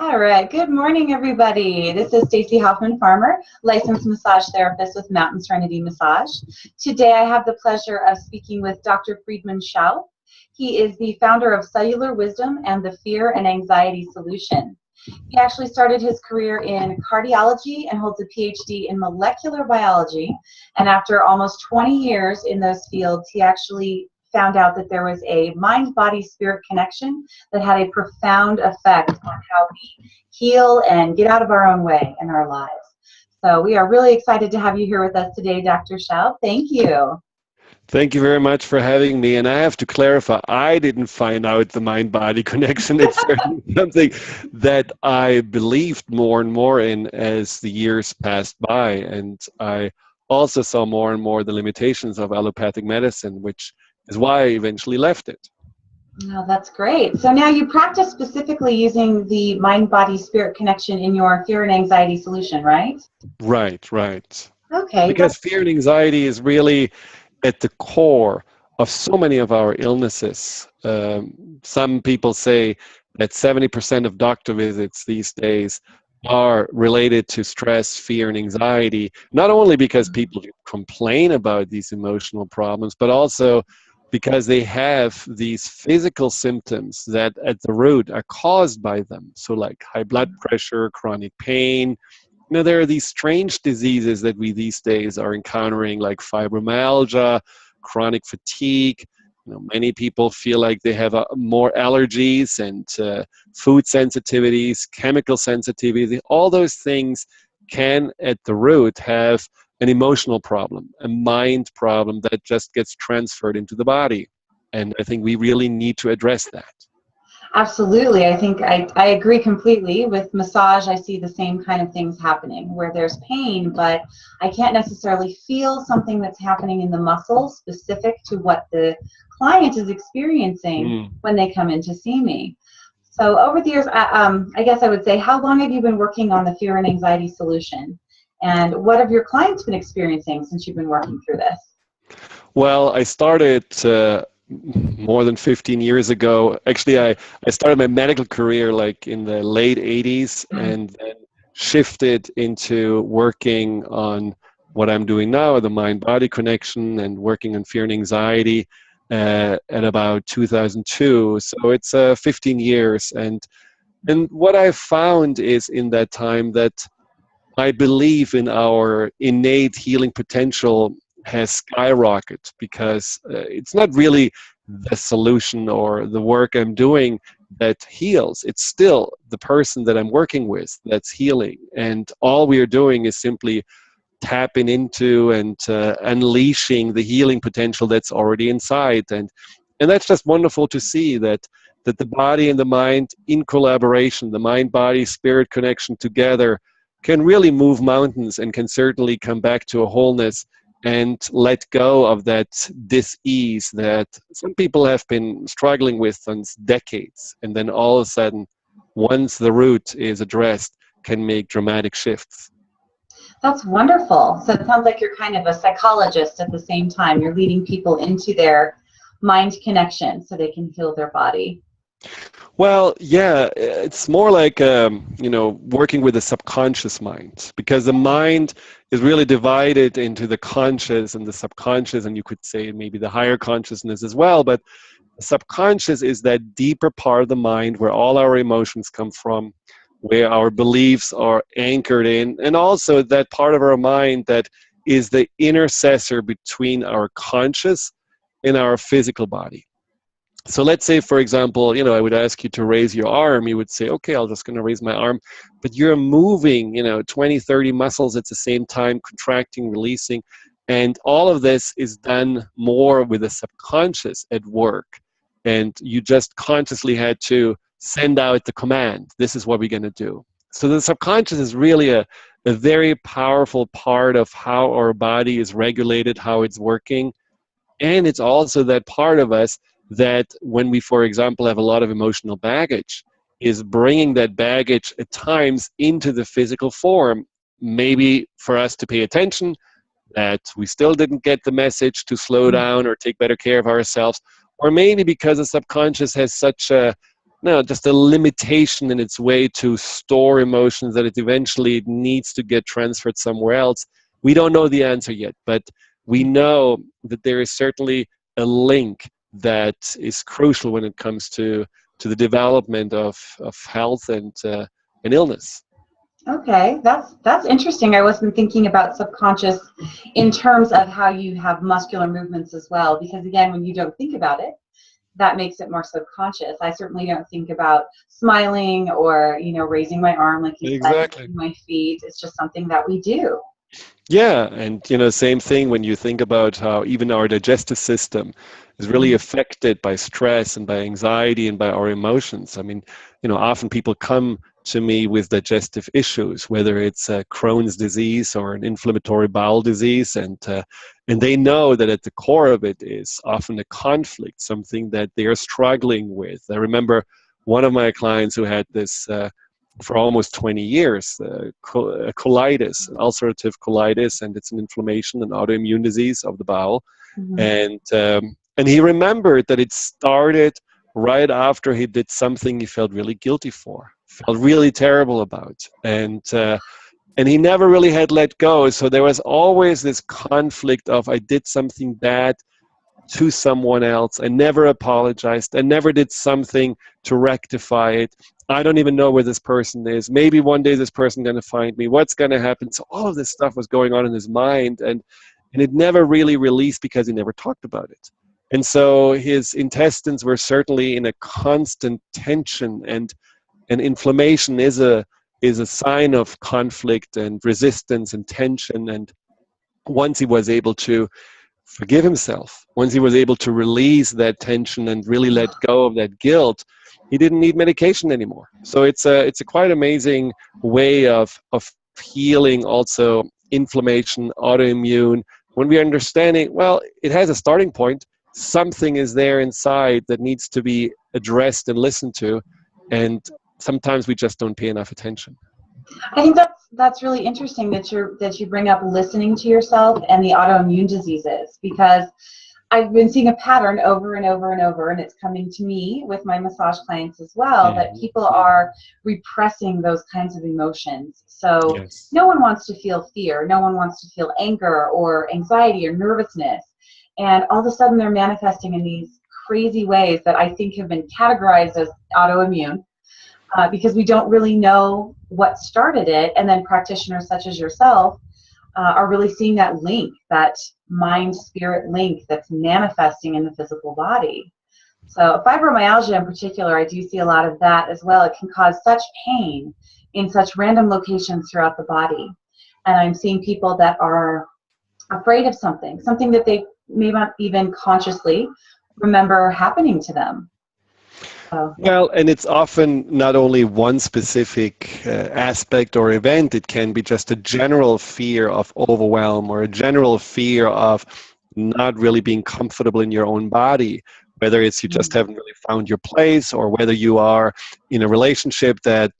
All right. Good morning, everybody. This is Stacy Hoffman-Farmer, licensed massage therapist with Mountain Serenity Massage. Today, I have the pleasure of speaking with Dr. Friedmann Schaub. He is the founder of Cellular Wisdom and the Fear and Anxiety Solution. He actually started his career in cardiology and holds a PhD in molecular biology. And after almost 20 years in those fields, he actually found out that there was a mind-body-spirit connection that had a profound effect on how we heal and get out of our own way in our lives. So we are really excited to have you here with us today, Dr. Schaub. Thank you. Thank you very much for having me. And I have to clarify, I didn't find out the mind-body connection. It's certainly something that I believed more and more in as the years passed by. And I also saw more and more the limitations of allopathic medicine, which is why I eventually left it. Oh, that's great. So now you practice specifically using the mind-body-spirit connection in your fear and anxiety solution, right? Right. Okay. Because fear and anxiety is really at the core of so many of our illnesses. Some people say that 70% of doctor visits these days are related to stress, fear, and anxiety, not only because people complain about these emotional problems, but also because they have these physical symptoms that at the root are caused by them. So like high blood pressure, chronic pain. There are these strange diseases that we these days are encountering, like fibromyalgia, chronic fatigue. Many people feel like they have more allergies and food sensitivities, chemical sensitivity. All those things can, at the root, have an emotional problem, a mind problem that just gets transferred into the body. And I think we really need to address that. Absolutely. I think I agree completely. With massage, I see the same kind of things happening where there's pain, but I can't necessarily feel something that's happening in the muscles specific to what the client is experiencing when they come in to see me. So over the years, I guess I would say, how long have you been working on the fear and anxiety solution? And what have your clients been experiencing since you've been working through this? Well, I started more than 15 years ago. Actually, I started my medical career like in the late 80s and then shifted into working on what I'm doing now, the mind-body connection, and working on fear and anxiety at about 2002. So it's 15 years. And what I found is in that time that I believe in our innate healing potential has skyrocketed because it's not really the solution or the work I'm doing that heals. It's still the person that I'm working with that's healing. And all we are doing is simply tapping into and unleashing the healing potential that's already inside. And that's just wonderful to see that the body and the mind in collaboration, the mind-body-spirit connection together can really move mountains and can certainly come back to a wholeness and let go of that dis-ease that some people have been struggling with since decades. And then all of a sudden, once the root is addressed, can make dramatic shifts. That's wonderful. So it sounds like you're kind of a psychologist at the same time. You're leading people into their mind connection so they can heal their body. Well, yeah, it's more like, working with the subconscious mind, because the mind is really divided into the conscious and the subconscious, and you could say maybe the higher consciousness as well, but the subconscious is that deeper part of the mind where all our emotions come from, where our beliefs are anchored in, and also that part of our mind that is the intercessor between our conscious and our physical body. So let's say, for example, I would ask you to raise your arm. You would say, okay, I'm just going to raise my arm. But you're moving, 20, 30 muscles at the same time, contracting, releasing. And all of this is done more with the subconscious at work. And you just consciously had to send out the command. This is what we're going to do. So the subconscious is really a very powerful part of how our body is regulated, how it's working. And it's also that part of us that when we, for example, have a lot of emotional baggage, is bringing that baggage at times into the physical form, maybe for us to pay attention, that we still didn't get the message to slow down or take better care of ourselves, or maybe because the subconscious has such a no, just a limitation in its way to store emotions that it eventually needs to get transferred somewhere else. We don't know the answer yet, but we know that there is certainly a link that is crucial when it comes to the development of health and illness. Okay, that's interesting. I wasn't thinking about subconscious in terms of how you have muscular movements as well, because again, when you don't think about it, that makes it more subconscious. I certainly don't think about smiling or, raising my arm like you said, Exactly. my feet. It's just something that we do. Yeah, and same thing when you think about how even our digestive system is really affected by stress and by anxiety and by our emotions. I mean, often people come to me with digestive issues, whether it's Crohn's disease or an inflammatory bowel disease, and they know that at the core of it is often a conflict, something that they are struggling with. I remember one of my clients who had this for almost 20 years, colitis, ulcerative colitis, and it's an inflammation, an autoimmune disease of the bowel. And he remembered that it started right after he did something he felt really guilty for, felt really terrible about, and he never really had let go. So there was always this conflict of, I did something bad to someone else, I never apologized, I never did something to rectify it. I don't even know where this person is. Maybe one day this person going to find me. What's going to happen? So all of this stuff was going on in his mind, and it never really released because he never talked about it. And so his intestines were certainly in a constant tension, and inflammation is a sign of conflict and resistance and tension. And once he was able to forgive himself, once he was able to release that tension and really let go of that guilt, he didn't need medication anymore. So it's a quite amazing way of healing also inflammation, autoimmune, when we are understanding, well, it has a starting point. Something is there inside that needs to be addressed and listened to, and sometimes we just don't pay enough attention. I think that's really interesting that you bring up listening to yourself and the autoimmune diseases, because I've been seeing a pattern over and over and over, and it's coming to me with my massage clients as well, that people are repressing those kinds of emotions. So yes. No one wants to feel fear, no one wants to feel anger or anxiety or nervousness, and all of a sudden they're manifesting in these crazy ways that I think have been categorized as autoimmune. Because we don't really know what started it, and then practitioners such as yourself are really seeing that link, that mind-spirit link that's manifesting in the physical body. So fibromyalgia in particular, I do see a lot of that as well. It can cause such pain in such random locations throughout the body. And I'm seeing people that are afraid of something that they may not even consciously remember happening to them. Well, and it's often not only one specific aspect or event. It can be just a general fear of overwhelm, or a general fear of not really being comfortable in your own body, whether it's you just haven't really found your place, or whether you are in a relationship that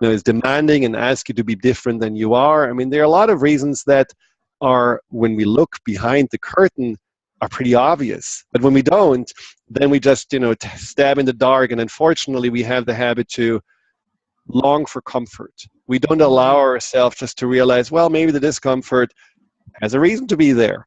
is demanding and asks you to be different than you are. I mean, there are a lot of reasons that are, when we look behind the curtain, are pretty obvious. But when we don't, then we just, stab in the dark. And unfortunately, we have the habit to long for comfort. We don't allow ourselves just to realize, well, maybe the discomfort has a reason to be there.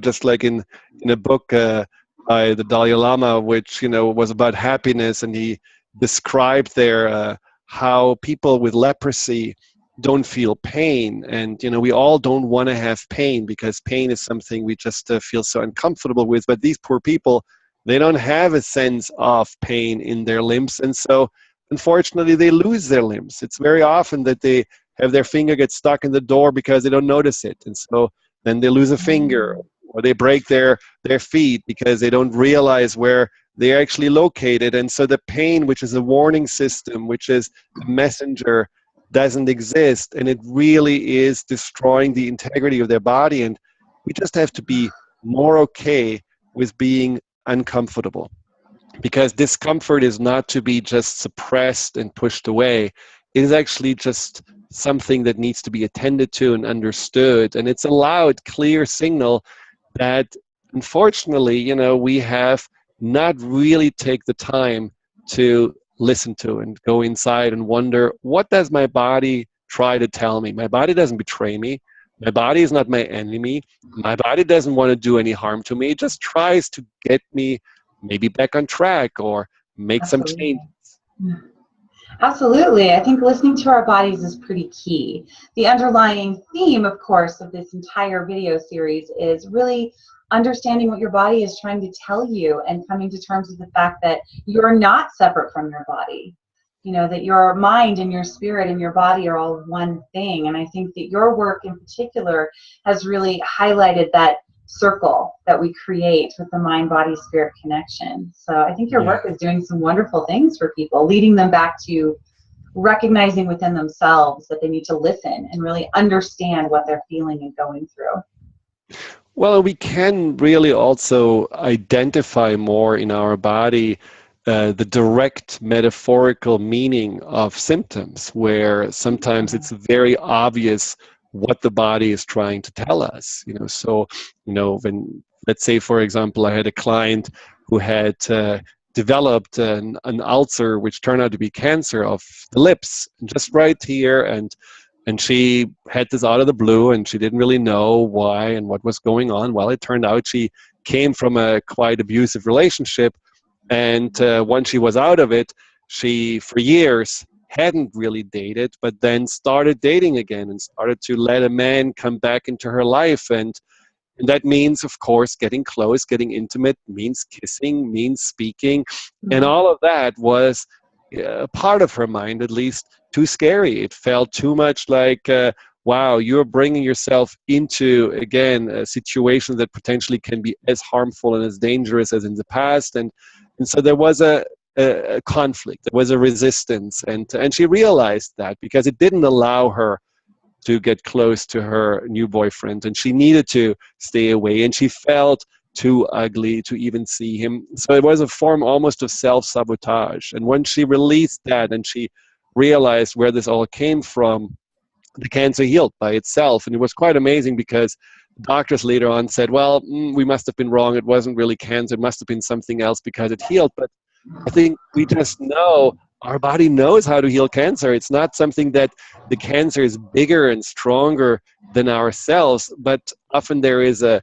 Just like in a book by the Dalai Lama, which, was about happiness, and he described there how people with leprosy don't feel pain, and we all don't want to have pain, because pain is something we just feel so uncomfortable with. But these poor people, they don't have a sense of pain in their limbs, and so unfortunately they lose their limbs. It's very often that they have their finger get stuck in the door because they don't notice it, and so then they lose a finger, or they break their feet because they don't realize where they're actually located. And so the pain, which is a warning system, which is a messenger, doesn't exist, and it really is destroying the integrity of their body. And we just have to be more okay with being uncomfortable, because discomfort is not to be just suppressed and pushed away. It is actually just something that needs to be attended to and understood, and it's a loud, clear signal that unfortunately we have not really take the time to listen to and go inside and wonder, what does my body try to tell me? My body doesn't betray me. My body is not my enemy. My body doesn't want to do any harm to me. It just tries to get me maybe back on track or make some Absolutely. changes. Absolutely. I think listening to our bodies is pretty key. The underlying theme, of course, of this entire video series is really understanding what your body is trying to tell you and coming to terms with the fact that you're not separate from your body. You know, that your mind and your spirit and your body are all one thing. And I think that your work in particular has really highlighted that circle that we create with the mind, body, spirit connection. So I think your work is doing some wonderful things for people, leading them back to recognizing within themselves that they need to listen and really understand what they're feeling and going through. Well, we can really also identify more in our body the direct metaphorical meaning of symptoms, where sometimes it's very obvious what the body is trying to tell us. So when, let's say, for example, I had a client who had developed an ulcer which turned out to be cancer of the lips, just right here, and she had this out of the blue, and she didn't really know why and what was going on. Well, it turned out she came from a quite abusive relationship, and once she was out of it, she, for years, hadn't really dated, but then started dating again and started to let a man come back into her life. And that means, of course, getting close, getting intimate, means kissing, means speaking. And all of that was a part of her mind, at least, too scary. It felt too much like, wow, you're bringing yourself into, again, a situation that potentially can be as harmful and as dangerous as in the past. And so there was a conflict, there was a resistance. And she realized that because it didn't allow her to get close to her new boyfriend, and she needed to stay away, and she felt too ugly to even see him. So it was a form almost of self-sabotage. And when she released that and she realized where this all came from, the cancer healed by itself. And it was quite amazing because doctors later on said, well, we must have been wrong. It wasn't really cancer. It must have been something else because it healed. But I think we just know our body knows how to heal cancer. It's not something that the cancer is bigger and stronger than ourselves, but often there is a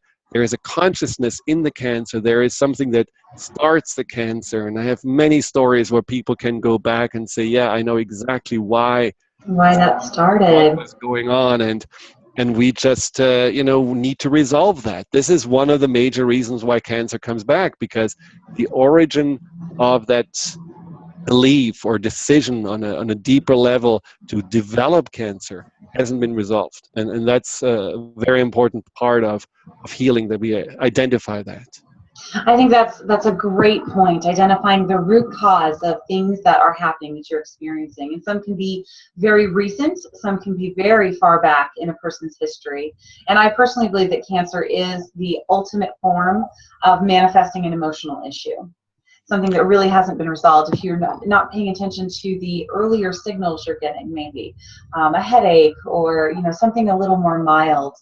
consciousness in the cancer. There is something that starts the cancer. And I have many stories where people can go back and say, yeah, I know exactly why that started, what was going on. And we just, need to resolve that. This is one of the major reasons why cancer comes back, because the origin of that belief or decision on a deeper level to develop cancer hasn't been resolved. And that's a very important part of healing, that we identify that. I think that's a great point, identifying the root cause of things that are happening that you're experiencing. And some can be very recent, some can be very far back in a person's history. And I personally believe that cancer is the ultimate form of manifesting an emotional issue, something that really hasn't been resolved if you're not paying attention to the earlier signals you're getting, maybe a headache or something a little more mild.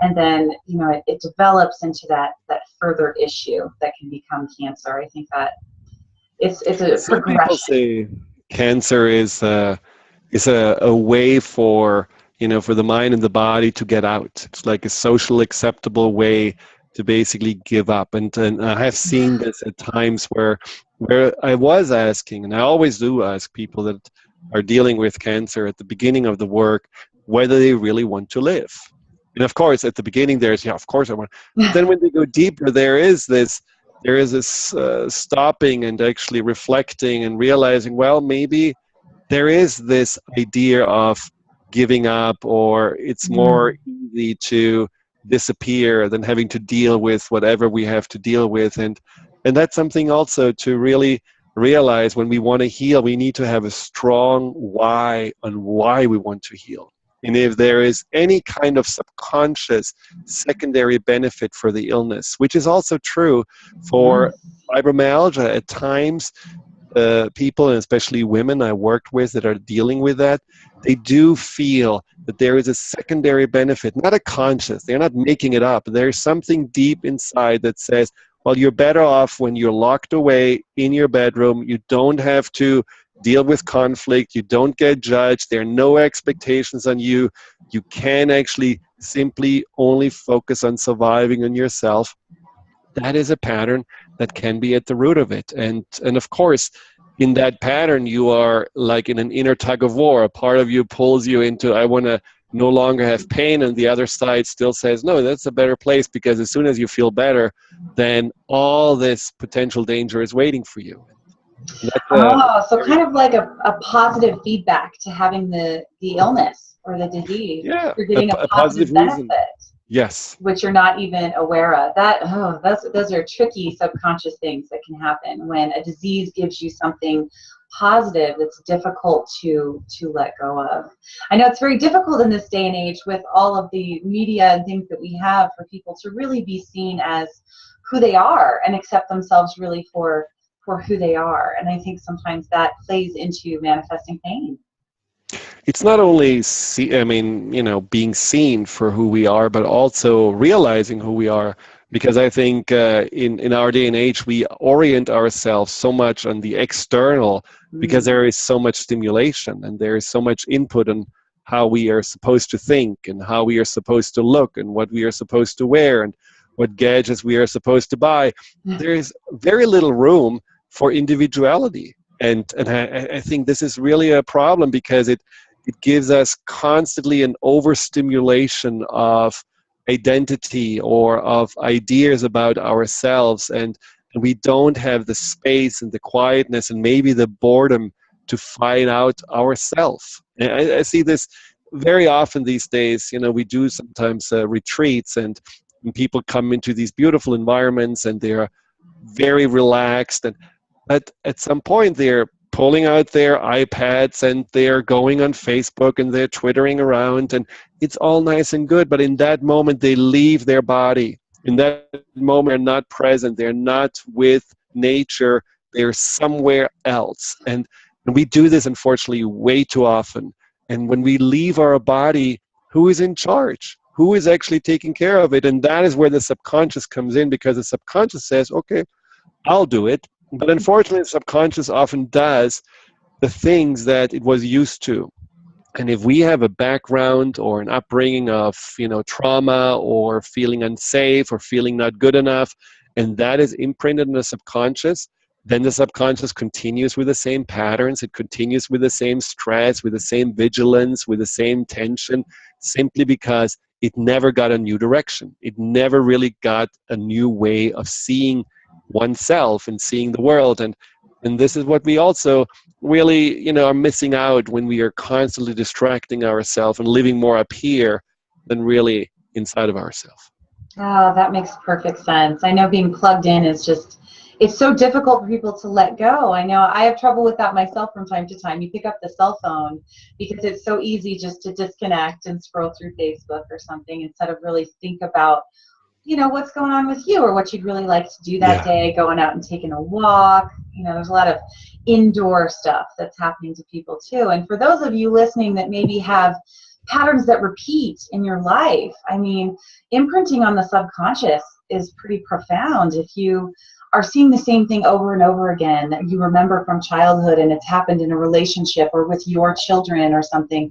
And then, it develops into that further issue that can become cancer. I think that it's a Some progression. people say cancer is a way for the mind and the body to get out. It's like a social acceptable way to basically give up. And I have seen this at times where I was asking, and I always do ask people that are dealing with cancer at the beginning of the work, whether they really want to live. And of course, at the beginning, there's, of course I want. But then when they go deeper, there is this stopping and actually reflecting and realizing, well, maybe there is this idea of giving up, or it's more easy to disappear than having to deal with whatever we have to deal with. And that's something also to really realize. When we want to heal, we need to have a strong why on why we want to heal. And if there is any kind of subconscious secondary benefit for the illness, which is also true for fibromyalgia at times, people, and especially women I worked with that are dealing with that, they do feel that there is a secondary benefit, not a conscious, they're not making it up. There's something deep inside that says, well, you're better off when you're locked away in your bedroom. You don't have to deal with conflict. You don't get judged. There are no expectations on you. You can actually simply only focus on surviving on yourself. That is a pattern that can be at the root of it. And of course, in that pattern, you are like in an inner tug of war. A part of you pulls you into, I want to no longer have pain, and the other side still says, no, that's a better place, because as soon as you feel better, then all this potential danger is waiting for you. So kind of like a positive feedback to having the illness or the disease. Yeah, You're getting a positive benefit. reason. Yes. Which you're not even aware of. Those are tricky subconscious things that can happen when a disease gives you something positive that's difficult to let go of. I know it's very difficult in this day and age with all of the media and things that we have for people to really be seen as who they are and accept themselves really for who they are. And I think sometimes that plays into manifesting pain. It's not only being seen for who we are, but also realizing who we are. Because I think in our day and age, we orient ourselves so much on the external because there is so much stimulation and there is so much input on how we are supposed to think and how we are supposed to look and what we are supposed to wear and what gadgets we are supposed to buy. There is very little room for individuality. And I think this is really a problem because it gives us constantly an overstimulation of identity or of ideas about ourselves, and we don't have the space and the quietness and maybe the boredom to find out ourselves. And I see this very often these days. We do sometimes retreats, and people come into these beautiful environments and they're very relaxed, but at some point they're pulling out their iPads and they're going on Facebook and they're twittering around, and it's all nice and good, but in that moment they leave their body. In that moment they're not present, they're not with nature, they're somewhere else. And we do this unfortunately way too often. And when we leave our body, who is in charge? Who is actually taking care of it? And that is where the subconscious comes in, because the subconscious says, okay, I'll do it. But unfortunately, the subconscious often does the things that it was used to. And if we have a background or an upbringing of, trauma or feeling unsafe or feeling not good enough, and that is imprinted in the subconscious, then the subconscious continues with the same patterns. It continues with the same stress, with the same vigilance, with the same tension, simply because it never got a new direction. It never really got a new way of seeing oneself and seeing the world. And this is what we also really are missing out when we are constantly distracting ourselves and living more up here than really inside of ourselves. Oh, that makes perfect sense. I know being plugged in is it's so difficult for people to let go. I know I have trouble with that myself from time to time. You pick up the cell phone because it's so easy just to disconnect and scroll through Facebook or something instead of really think about what's going on with you or what you'd really like to do that day, going out and taking a walk. There's a lot of indoor stuff that's happening to people too. And for those of you listening that maybe have patterns that repeat in your life, imprinting on the subconscious is pretty profound. If you are seeing the same thing over and over again that you remember from childhood and it's happened in a relationship or with your children or something,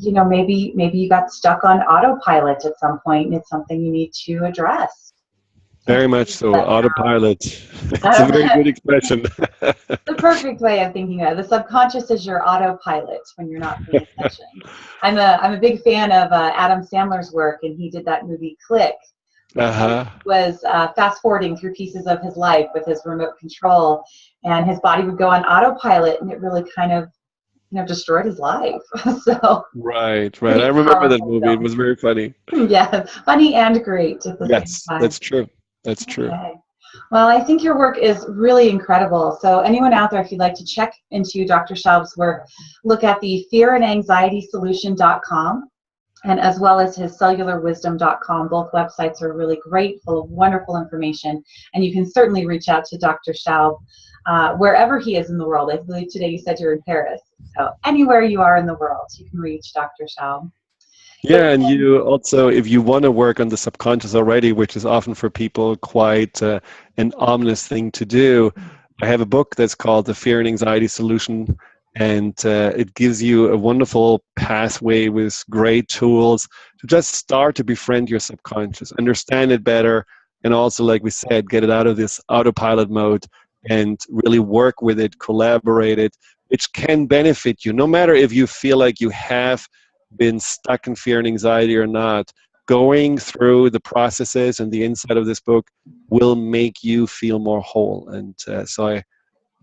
maybe you got stuck on autopilot at some point and it's something you need to address. Very much so, autopilot. It's a very good expression. The perfect way of thinking of it. The subconscious is your autopilot when you're not paying attention. I'm a big fan of Adam Sandler's work, and he did that movie Click. Was fast forwarding through pieces of his life with his remote control, and his body would go on autopilot, and it really kind of destroyed his life. So right. I remember that movie. It was very funny. Yeah, funny and great at the yes, same time. That's true. Okay. Well, I think your work is really incredible. So anyone out there, if you'd like to check into Dr. Schaub's work, look at the fearandanxietysolution.com and as well as his cellularwisdom.com. Both websites are really great, full of wonderful information. And you can certainly reach out to Dr. Schaub wherever he is in the world. I believe today you said you're in Paris. So anywhere you are in the world, you can reach Dr. Schaub. Yeah, and you also, if you want to work on the subconscious already, which is often for people quite an ominous thing to do, I have a book that's called The Fear and Anxiety Solution, and it gives you a wonderful pathway with great tools to just start to befriend your subconscious, understand it better, and also, like we said, get it out of this autopilot mode and really work with it, collaborate it, which can benefit you. No matter if you feel like you have been stuck in fear and anxiety or not, going through the processes and the inside of this book will make you feel more whole. And so I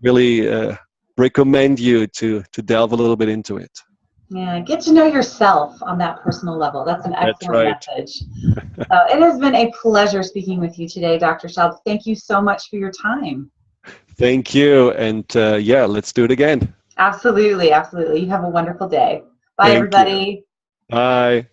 really recommend you to delve a little bit into it. Yeah, get to know yourself on that personal level. That's an That's excellent right. message. It has been a pleasure speaking with you today, Dr. Schaub. Thank you so much for your time. Thank you. And yeah, let's do it again. Absolutely, absolutely. You have a wonderful day. Bye, Thank everybody. you. Bye.